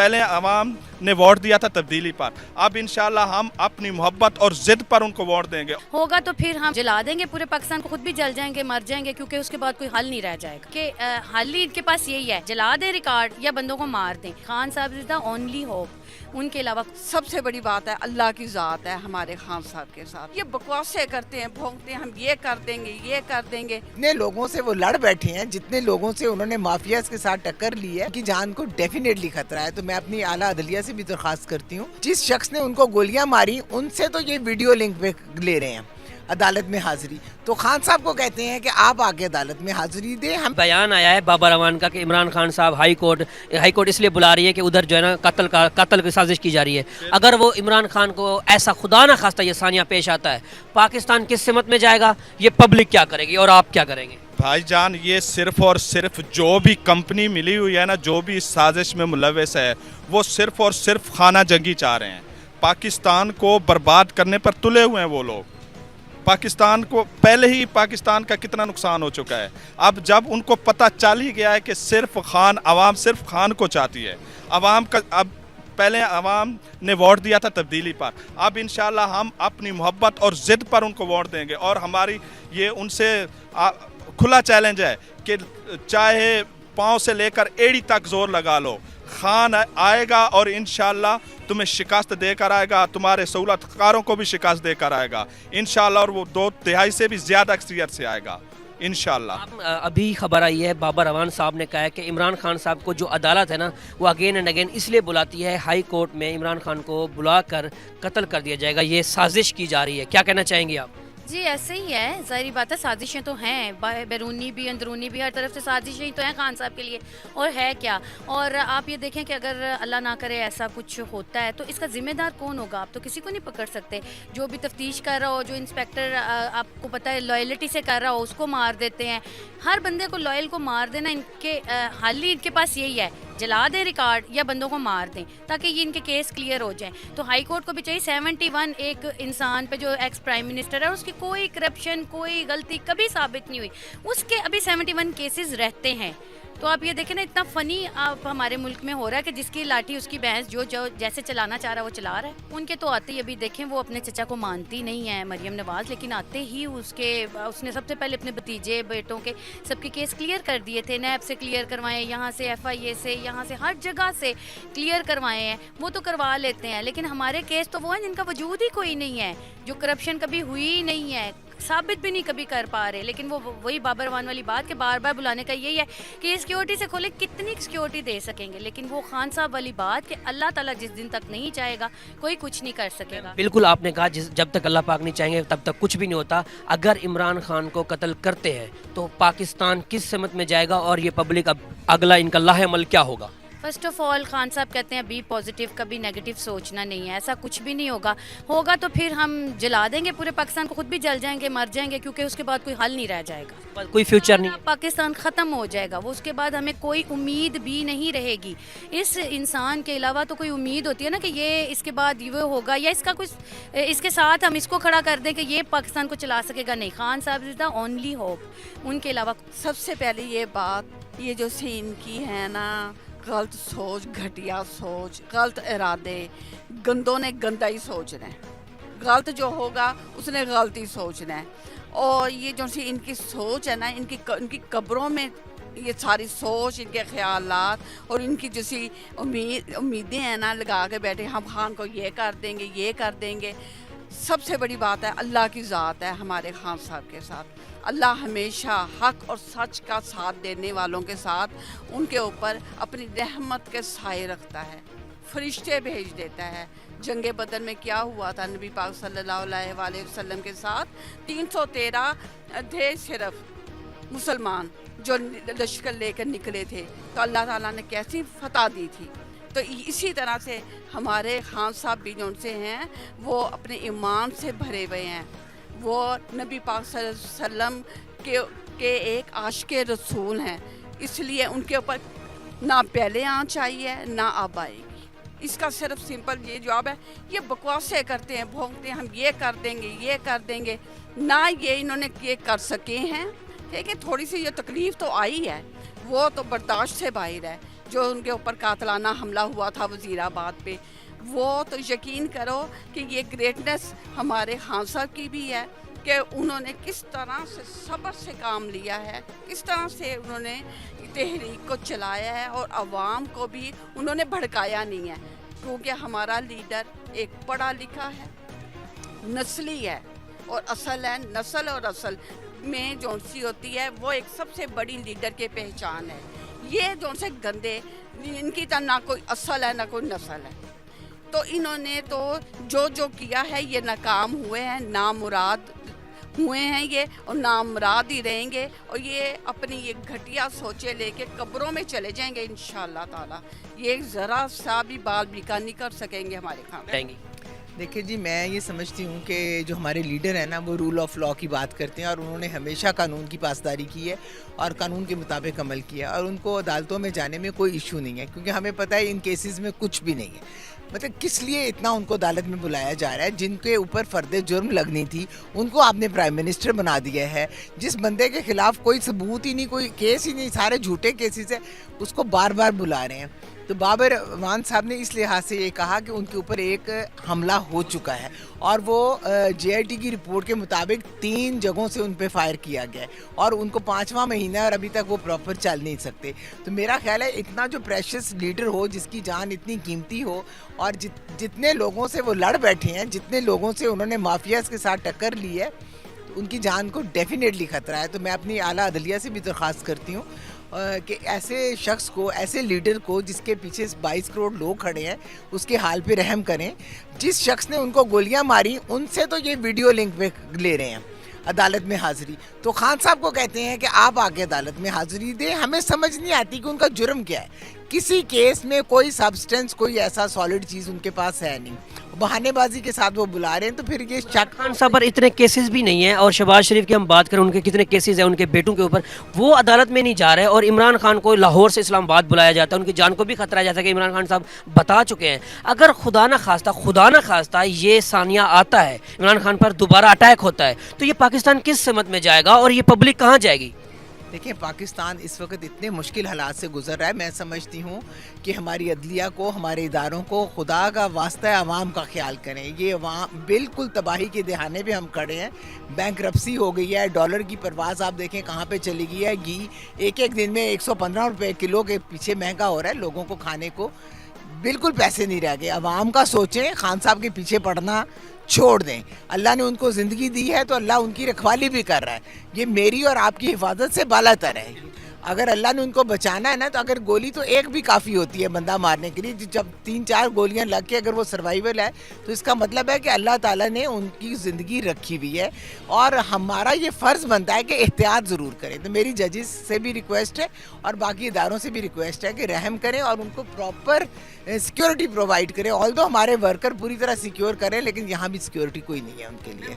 पहले आवाम ने वोट दिया था तब्दीली पर, अब इंशाल्लाह हम अपनी मोहब्बत और जिद पर उनको वोट देंगे। होगा तो फिर हम जला देंगे पूरे पाकिस्तान को, खुद भी जल जाएंगे, मर जाएंगे, क्योंकि उसके बाद कोई हल नहीं रह जाएगा कि हल ही इनके पास यही है, जला दें रिकॉर्ड या बंदों को मार दें। खान साहब इज द ओनली होप, उनके अलावा सबसे बड़ी बात है अल्लाह की ज़ात है हमारे खान साहब के साथ। ये बकवासें करते हैं, भोंकते हैं, हम ये कर देंगे, ये कर देंगे। जितने लोगों से वो लड़ बैठे हैं, जितने लोगों से उन्होंने माफियाज के साथ टक्कर ली है, उनकी जान को डेफिनेटली खतरा है। तो मैं अपनी आला अदलिया से भी दरखास्त करती हूँ, जिस शख्स ने उनको गोलियां मारी उनसे तो ये वीडियो लिंक पे ले रहे हैं अदालत में हाजिरी, तो खान साहब को कहते हैं कि आप आके अदालत में हाजिरी दें। हम बयान आया है बाबर अवान का कि इमरान खान साहब हाई कोर्ट इसलिए बुला रही है कि उधर जो है ना कत्ल की साजिश की जा रही है। अगर वो इमरान खान को ऐसा खुदा ना खास्ता ये सानिया पेश आता है, पाकिस्तान किस सिमत में जाएगा, ये पब्लिक क्या करेगी और आप क्या करेंगे? भाईजान, ये सिर्फ और सिर्फ जो भी कंपनी मिली हुई है ना, जो भी इस साजिश में मुलव्वस है, वो सिर्फ और सिर्फ खाना जंगी चाह रहे हैं। पाकिस्तान को बर्बाद करने पर तुले हुए हैं वो लोग। पाकिस्तान को पहले ही पाकिस्तान का कितना नुकसान हो चुका है, अब जब उनको पता चल ही गया है कि सिर्फ खान, आवाम सिर्फ खान को चाहती है, आवाम का अब पहले आवाम ने वोट दिया था तब्दीली पर, अब इंशाल्लाह हम अपनी मोहब्बत और जिद पर उनको वोट देंगे। और हमारी ये उनसे खुला चैलेंज है कि चाहे पाँव से लेकर एड़ी तक जोर लगा लो, खान आएगा और इंशाल्लाह तुम्हें शिकस्त देकर आएगा, तुम्हारे सहूलतकारों को भी शिकस्त देकर आएगा इंशाल्लाह, और वो 2/3 से भी ज़्यादा अक्सरियत से आएगा इंशाल्लाह। अभी खबर आई है बाबर अवान साहब ने कहा है कि इमरान खान साहब को जो अदालत है ना, वो अगेन एंड अगेन इसलिए बुलाती है, हाई कोर्ट में इमरान खान को बुलाकर कत्ल कर दिया जाएगा, ये साजिश की जा रही है। क्या कहना चाहेंगे आप? जी ऐसे ही है, ज़ाहिर बात है, साजिशें तो हैं, बैरूनी भी अंदरूनी भी, हर तरफ से साजिशें ही तो हैं खान साहब के लिए, और है क्या। और आप ये देखें कि अगर अल्लाह ना करे ऐसा कुछ होता है तो इसका ज़िम्मेदार कौन होगा? आप तो किसी को नहीं पकड़ सकते। जो भी तफ्तीश कर रहा हो, जो इंस्पेक्टर आपको पता है लॉयल्टी से कर रहा हो, उसको मार देते हैं। हर बंदे को लॉयल को मार देना, इनके हल ही इनके पास यही है, जला दें रिकॉर्ड या बंदों को मार दें, ताकि ये इनके केस क्लियर हो जाएं। तो हाई कोर्ट को भी चाहिए 71 एक इंसान पे जो एक्स प्राइम मिनिस्टर है, उसकी कोई करप्शन, कोई गलती कभी साबित नहीं हुई, उसके अभी 71 केसेस रहते हैं। तो आप ये देखें ना, इतना फ़नी आप हमारे मुल्क में हो रहा है कि जिसकी लाठी उसकी भैंस, जो जैसे चलाना चाह रहा है वो चला रहा है। उनके तो आते ही अभी देखें, वो अपने चचा को मानती नहीं है मरियम नवाज़, लेकिन आते ही उसने सबसे पहले अपने भतीजे बेटों के सबके केस क्लियर कर दिए थे, नैब से क्लियर करवाए, यहाँ से FIA से, यहाँ से हर जगह से क्लियर करवाए हैं। वो तो करवा लेते हैं, लेकिन हमारे केस तो वो हैं जिनका वजूद ही कोई नहीं है, जो करप्शन कभी हुई ही नहीं है, साबित भी नहीं कभी कर पा रहे। लेकिन वो वही बाबर अवान वाली बात के बार बार बुलाने का यही है कि ये सिक्योरिटी से खोले, कितनी सिक्योरिटी दे सकेंगे। लेकिन वो खान साहब वाली बात कि अल्लाह ताला जिस दिन तक नहीं चाहेगा कोई कुछ नहीं कर सकेगा। बिल्कुल आपने कहा, जब तक अल्लाह पाक नहीं चाहेंगे तब तक कुछ भी नहीं होता। अगर इमरान खान को कत्ल करते हैं तो पाकिस्तान किस सिमत में जाएगा और ये पब्लिक अब अगला इनका लाहेअमल क्या होगा? फर्स्ट ऑफ ऑल खान साहब कहते हैं बी पॉजिटिव, कभी नेगेटिव सोचना नहीं है, ऐसा कुछ भी नहीं होगा। होगा तो फिर हम जला देंगे पूरे पाकिस्तान को, खुद भी जल जाएंगे, मर जाएंगे, क्योंकि उसके बाद कोई हल नहीं रह जाएगा, कोई फ्यूचर नहीं, पाकिस्तान ख़त्म हो जाएगा। वो उसके बाद हमें कोई उम्मीद भी नहीं रहेगी। इस इंसान के अलावा तो कोई उम्मीद होती है ना कि ये इसके बाद ये होगा, या इसका कुछ इसके साथ हम इसको खड़ा कर दें कि ये पाकिस्तान को चला सकेगा। नहीं, खान साहब इज़ द ओनली होप, उनके अलावा। सबसे पहले ये बात, ये जो सीन की है ना, गलत सोच, घटिया सोच, गलत इरादे, गंदों ने गंदा ही सोचना है, गलत जो होगा उसने गलत ही सोचना है। और ये जो सी इनकी सोच है ना, इनकी कब्रों में ये सारी सोच, इनके ख्यालात और इनकी जैसी उम्मीदें हैं ना, लगा के बैठे, हम खान को ये कर देंगे, ये कर देंगे। सबसे बड़ी बात है अल्लाह की ज़ात है हमारे खान साहब के साथ। अल्लाह हमेशा हक और सच का साथ देने वालों के साथ उनके ऊपर अपनी रहमत के साए रखता है, फरिश्ते भेज देता है। जंग बदर में क्या हुआ था नबी पाक सल्लल्लाहु अलैहि वसल्लम के साथ? 313 थे सिर्फ मुसलमान जो लश्कर लेकर निकले थे, तो अल्लाह ताला ने कैसी फतह दी थी। तो इसी तरह से हमारे खान साहब भी जो उनसे हैं, वो अपने ईमान से भरे हुए हैं, वो नबी पाक सल्लल्लाहु अलैहि वसल्लम के एक आशिक़े रसूल हैं, इसलिए उनके ऊपर ना पहले आँच आई है ना अब आएगी। इसका सिर्फ सिंपल ये जवाब है, ये बकवासें करते हैं, भोंकते हैं, हम ये कर देंगे, ये कर देंगे, ना ये इन्होंने ये कर सके हैं। ठीक है, थोड़ी सी ये तकलीफ़ तो आई है, वो तो बर्दाश्त से बाहर है। जो उनके ऊपर कातलाना हमला हुआ था वज़ीराबाद पे, वो तो यकीन करो कि ये ग्रेटनेस हमारे खान साहब की भी है कि उन्होंने किस तरह से सब्र से काम लिया है, किस तरह से उन्होंने तहरीक को चलाया है और आवाम को भी उन्होंने भड़काया नहीं है, क्योंकि हमारा लीडर एक पढ़ा लिखा है, नस्ली है और असल है। नस्ल और असल में जो सी होती है वो एक सबसे बड़ी लीडर की पहचान है। ये जो से गंदे, इनकी तो ना कोई असल है ना कोई नस्ल है, तो इन्होंने तो जो किया है ये नाकाम हुए हैं, नामुराद हुए हैं ये, और नामुराद ही रहेंगे, और ये अपनी ये घटिया सोचे लेके कब्रों में चले जाएंगे इंशाअल्लाह ताला। ये ज़रा सा भी बाल बिका नहीं कर सकेंगे हमारे खान। जाएंगी। देखिए जी, मैं ये समझती हूँ कि जो हमारे लीडर हैं ना, वो रूल ऑफ लॉ की बात करते हैं और उन्होंने हमेशा कानून की पासदारी की है और कानून के मुताबिक अमल किया, और उनको अदालतों में जाने में कोई इशू नहीं है, क्योंकि हमें पता है इन केसेस में कुछ भी नहीं है। मतलब किस लिए इतना उनको अदालत में बुलाया जा रहा है? जिनके ऊपर फर्द जुर्म लगनी थी उनको आपने प्राइम मिनिस्टर बना दिया है। जिस बंदे के खिलाफ कोई सबूत ही नहीं, कोई केस ही नहीं, सारे झूठे केसेस है, उसको बार बार बुला रहे हैं। तो बाबर अमान साहब ने इस लिहाज से ये कहा कि उनके ऊपर एक हमला हो चुका है और वो JIT की रिपोर्ट के मुताबिक 3 जगहों से उन पे फायर किया गया है और उनको 5वां महीना है और अभी तक वो प्रॉपर चल नहीं सकते। तो मेरा ख्याल है इतना जो प्रेशियस लीडर हो, जिसकी जान इतनी कीमती हो और जितने लोगों से वो लड़ बैठे हैं, जितने लोगों से उन्होंने माफियाज के साथ टक्कर ली है, तो उनकी जान को डेफिनेटली ख़तरा है। तो मैं अपनी आला अदलिया से भी दरख्वास्त करती हूँ कि ऐसे शख्स को, ऐसे लीडर को जिसके पीछे 22 करोड़ लोग खड़े हैं, उसके हाल पे रहम करें। जिस शख्स ने उनको गोलियां मारी उनसे तो ये वीडियो लिंक पे ले रहे हैं अदालत में हाज़िरी, तो खान साहब को कहते हैं कि आप आके अदालत में हाज़िरी दें। हमें समझ नहीं आती कि उनका जुर्म क्या है। किसी केस में कोई सब्सटेंस, कोई ऐसा सॉलिड चीज़ उनके पास है नहीं, बहानेबाजी के साथ वो बुला रहे हैं। तो फिर ये शक, खान साहब पर इतने केसेस भी नहीं हैं, और शहबाज शरीफ की हम बात करें, उनके कितने केसेस हैं उनके बेटों के ऊपर, वो अदालत में नहीं जा रहे, और इमरान खान को लाहौर से इस्लामाबाद बुलाया जाता है, उनकी जान को भी खतरा है, जैसा कि इमरान खान साहब बता चुके हैं। अगर खुदा ना खास्ता ये सानिया आता है, इमरान खान पर दोबारा अटैक होता है, तो ये पाकिस्तान किस सिमत में जाएगा और ये पब्लिक कहाँ जाएगी? देखिए, पाकिस्तान इस वक्त इतने मुश्किल हालात से गुजर रहा है। मैं समझती हूँ कि हमारी अदलिया को, हमारे इदारों को खुदा का वास्ता है, अवाम का ख्याल करें। ये अवाम बिल्कुल तबाही के दहाने पे हम खड़े हैं। बैंकरप्सी हो गई है, डॉलर की परवाज़ आप देखें कहाँ पे चली गई है। घी एक दिन में 115 रुपये किलो के पीछे महंगा हो रहा है। लोगों को खाने को बिल्कुल पैसे नहीं रह गए। अवाम का सोचें, खान साहब के पीछे पड़ना छोड़ दें। अल्लाह ने उनको ज़िंदगी दी है तो अल्लाह उनकी रखवाली भी कर रहा है। ये मेरी और आपकी हिफाजत से बालातर है। अगर अल्लाह ने उनको बचाना है ना, तो अगर गोली तो एक भी काफ़ी होती है बंदा मारने के लिए। जब 3-4 गोलियां लग के अगर वो सर्वाइवल है, तो इसका मतलब है कि अल्लाह ताला ने उनकी ज़िंदगी रखी हुई है और हमारा ये फ़र्ज़ बनता है कि एहतियात ज़रूर करें। तो मेरी जजेस से भी रिक्वेस्ट है और बाकी इदारों से भी रिक्वेस्ट है कि रहम करें और उनको प्रॉपर सिक्योरिटी प्रोवाइड करें। ऑल्दो हमारे वर्कर पूरी तरह सिक्योर करें, लेकिन यहाँ भी सिक्योरिटी कोई नहीं है उनके लिए।